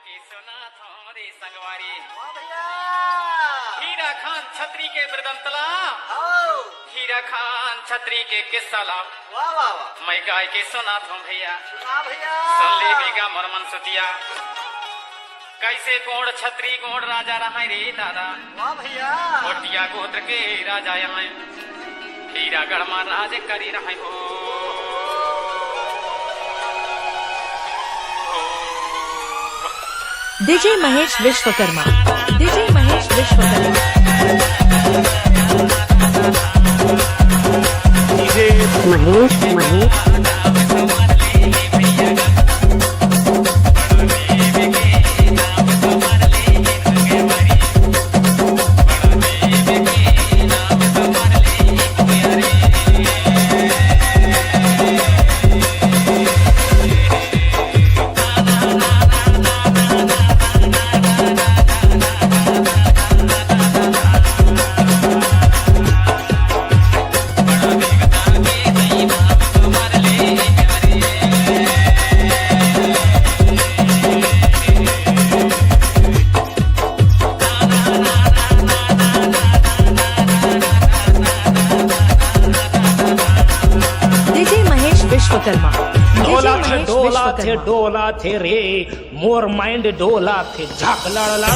की सुना थोड़ी संगवारी वाह भैया हीरा खान छत्री के मृदंतला आओ हीरा खान छत्री के किस्साला वाह वाह वाह मैं गाय के सुना थो भैया सुना भैया सुन ले बेगा मोरमन सुतिया कैसे गोड़ छत्री गोड़ राजा रहा रे दादा वाह भैया गोटिया गोत्र के राजा यहाँ हीरा गढ़मा राज करी रहे हो DJ Mahesh Vishwakarma DJ Mahesh Vishwakarma DJ Mahesh Vishwakarma डोला थे रे मोर माइंड डोला थे झाक लड़